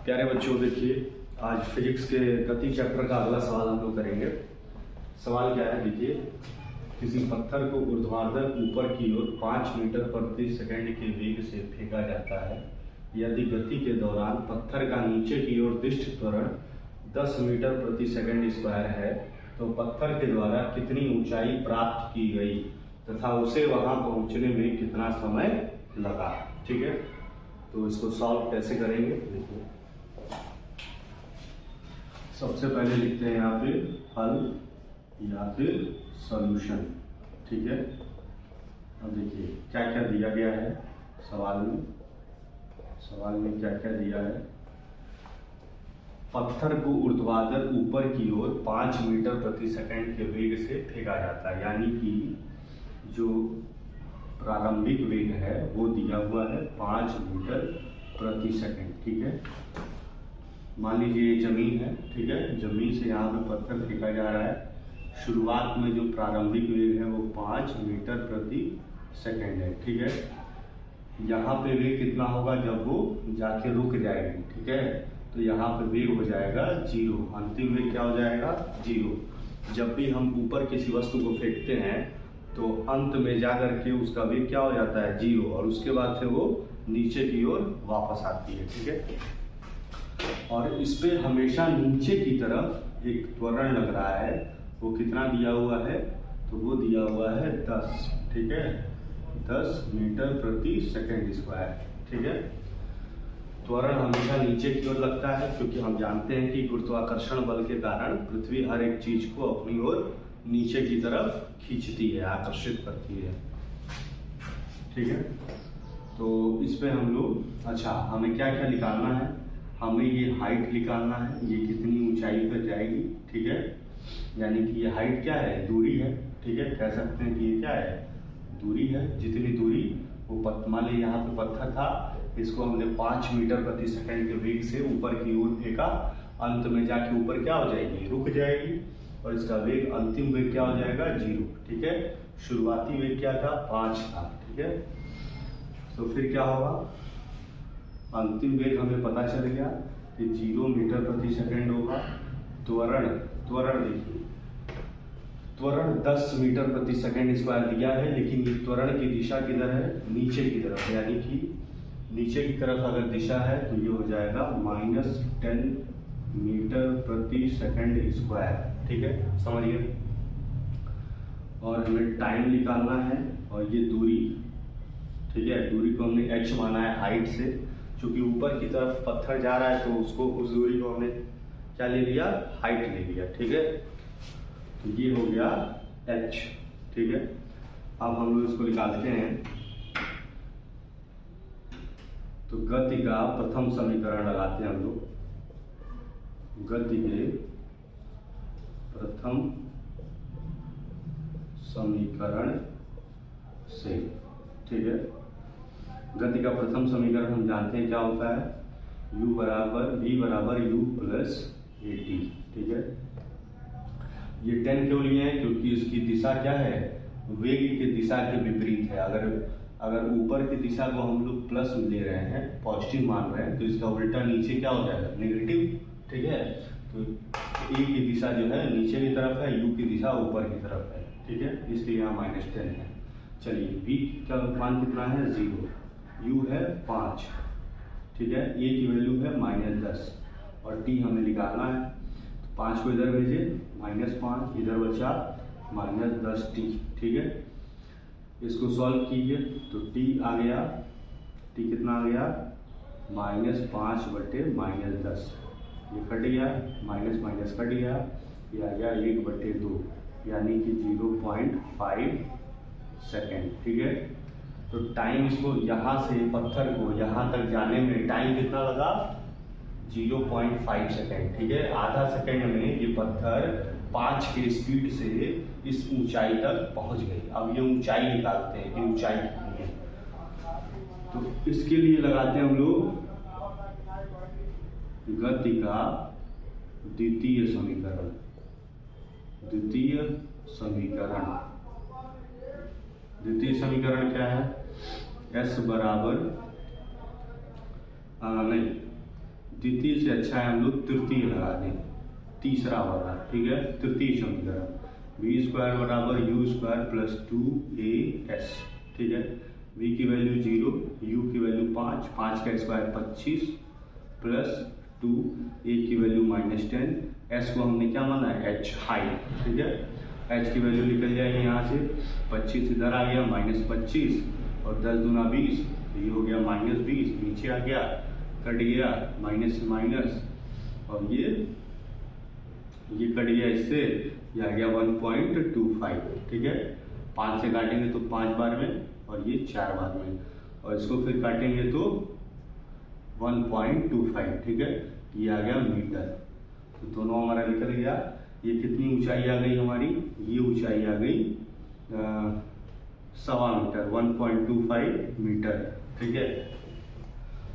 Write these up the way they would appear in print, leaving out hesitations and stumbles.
प्यारे बच्चों, देखिए आज फिजिक्स के गति चैप्टर का अगला सवाल हम लोग करेंगे। सवाल क्या है, देखिए किसी पत्थर को ऊर्ध्वाधर ऊपर की ओर 5 मीटर प्रति सेकंड के वेग से फेंका जाता है। यदि गति के दौरान पत्थर का नीचे की ओर दिष्ट त्वरण 10 मीटर प्रति सेकंड स्क्वायर है तो पत्थर के द्वारा कितनी ऊंचाई प्राप्त की गई तथा उसे वहां पहुंचने में कितना समय लगा। ठीक है, तो इसको सॉल्व कैसे करेंगे, देखिए सबसे पहले लिखते हैं यहाँ पे हल या फिर सॉल्यूशन। ठीक है, अब देखिए क्या क्या दिया गया है सवाल में क्या क्या दिया है। पत्थर को ऊर्ध्वाधर ऊपर की ओर 5 मीटर प्रति सेकंड के वेग से फेंका जाता है, यानी कि जो प्रारंभिक वेग है वो दिया हुआ है 5 मीटर प्रति सेकंड। ठीक है, मान लीजिए ये जमीन है। ठीक है, जमीन से यहाँ पे पत्थर फेंका जा रहा है। शुरुआत में जो प्रारंभिक वेग है वो 5 मीटर प्रति सेकंड है। ठीक है, यहाँ पे वेग कितना होगा जब वो जाके रुक जाएगी। ठीक है, तो यहाँ पे वेग हो जाएगा 0। अंतिम वेग क्या हो जाएगा, 0। जब भी हम ऊपर किसी वस्तु को फेंकते हैं तो अंत में जा करके उसका वेग क्या हो जाता है, 0, और उसके बाद से वो नीचे की ओर वापस आती है। ठीक है, और इस पे हमेशा नीचे की तरफ एक त्वरण लग रहा है, वो कितना दिया हुआ है, तो वो दिया हुआ है 10। ठीक है, 10 मीटर प्रति सेकंड स्क्वायर। ठीक है, त्वरण हमेशा नीचे की ओर लगता है क्योंकि हम जानते हैं कि गुरुत्वाकर्षण बल के कारण पृथ्वी हर एक चीज को अपनी ओर नीचे की तरफ खींचती है, आकर्षित करती है। ठीक है, तो इस पे हम लोग हमें क्या क्या निकालना है, हमें ये हाइट निकालना है, ये कितनी ऊंचाई पर जाएगी। ठीक है, यानी कि ये हाइट क्या है, दूरी है। ठीक है, कह सकते हैं कि ये क्या है, दूरी है। जितनी दूरी वो मान लीजिए यहाँ पे पत्थर था, इसको हमने 5 मीटर प्रति सेकंड के वेग से ऊपर की ओर फेंका, अंत में जाके ऊपर क्या हो जाएगी, रुक जाएगी, और इसका वेग अंतिम वेग क्या हो जाएगा, 0। ठीक है, शुरुआती वेग क्या था, 5 था। ठीक है, तो फिर क्या होगा, अंतिम वेग हमें पता चल गया कि 0 मीटर प्रति सेकंड होगा। त्वरण देखिए, त्वरण 10 मीटर प्रति सेकंड स्क्वायर दिया है, लेकिन ये त्वरण की दिशा किधर है, नीचे की तरफ, यानी कि नीचे की तरफ अगर दिशा है तो ये हो जाएगा -10 मीटर प्रति सेकंड स्क्वायर। ठीक है, समझिए। और हमें टाइम निकालना है और ये दूरी। ठीक है, दूरी को हमने h माना है हाइट से, क्योंकि ऊपर की तरफ पत्थर जा रहा है तो उसको उस दूरी को हमने क्या ले लिया, हाइट ले लिया। ठीक है, तो ये हो गया h। ठीक है, अब हम लोग इसको निकालते हैं। तो गति का प्रथम समीकरण लगाते हैं हम लोग। गति के प्रथम समीकरण से, ठीक है, गति का प्रथम समीकरण हम जानते हैं क्या होता है, v बराबर u प्लस at। ठीक है, ये 10 क्यों लिए हैं, क्योंकि इसकी दिशा क्या है, वेग की दिशा के विपरीत है। अगर ऊपर की दिशा को हम लोग प्लस ले रहे हैं, पॉजिटिव मान रहे हैं, तो इसका उल्टा नीचे क्या हो जाएगा, नेगेटिव। ठीक है, तो ए की दिशा जो है नीचे की तरफ है, यू की दिशा ऊपर की तरफ है। ठीक है, इसलिए यहाँ -10 है। चलिए, v का मान कितना है, 0, u है 5। ठीक है, a की वैल्यू है -10 और t हमें निकालना है। तो 5 को इधर भेजे, -5, इधर बचा -10t। ठीक है, इसको सॉल्व कीजिए तो t आ गया, t कितना आ गया, -5 बटे -10, ये कट गया, माइनस कट गया, ये आ गया 1/2, यानी कि 0.5 सेकेंड। ठीक है, तो टाइम इसको यहाँ से पत्थर को यहाँ तक जाने में टाइम कितना लगा, 0.5 सेकेंड। ठीक है, आधा सेकेंड में ये पत्थर 5 की स्पीड से इस ऊंचाई तक पहुंच गई। अब ये ऊंचाई निकालते हैं कि ऊंचाई कितनी है, तो इसके लिए लगाते हैं हम लोग गति का द्वितीय समीकरण। द्वितीय समीकरण क्या है, s बराबर द्वितीय से अच्छा है हम लोग तृतीय लगा दें, तीसरा वाला, ठीक है। तृतीय समीकरण बी स्क्वायर बराबर यू स्क्वायर प्लस 2as, ठीक है। v की वैल्यू 0, u की वैल्यू 5, 5 का स्क्वायर 25 प्लस 2, a की वैल्यू -10, s को हमने क्या माना है h हाइट, ठीक है। h की वैल्यू निकल जाएगी यहाँ से, 25 इधर आ गया -25 और 10 दूना 20, ये हो गया -20, नीचे आ गया कट गया माइनस से माइनस और ये कट गया इससे, ये आ गया 1.25, ठीक है। 5 से काटेंगे तो 5 बार में और ये 4 बार में, और इसको फिर काटेंगे तो 1.25, ठीक है। ये आ गया मीटर, तो दोनों हमारा निकल गया। ये कितनी ऊंचाई आ गई हमारी, ये ऊंचाई आ गई 1.25 मीटर, 1.25 मीटर, ठीक है।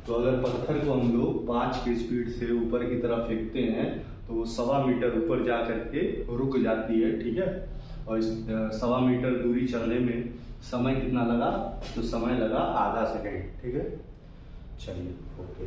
तो अगर पत्थर को हम लोग 5 की स्पीड से ऊपर की तरफ फेंकते हैं तो वो 1.25 मीटर ऊपर जा करके रुक जाती है, ठीक है। और इस 1.25 मीटर दूरी चलने में समय कितना लगा, तो समय लगा आधा सेकंड, ठीक है। चलिए ओके।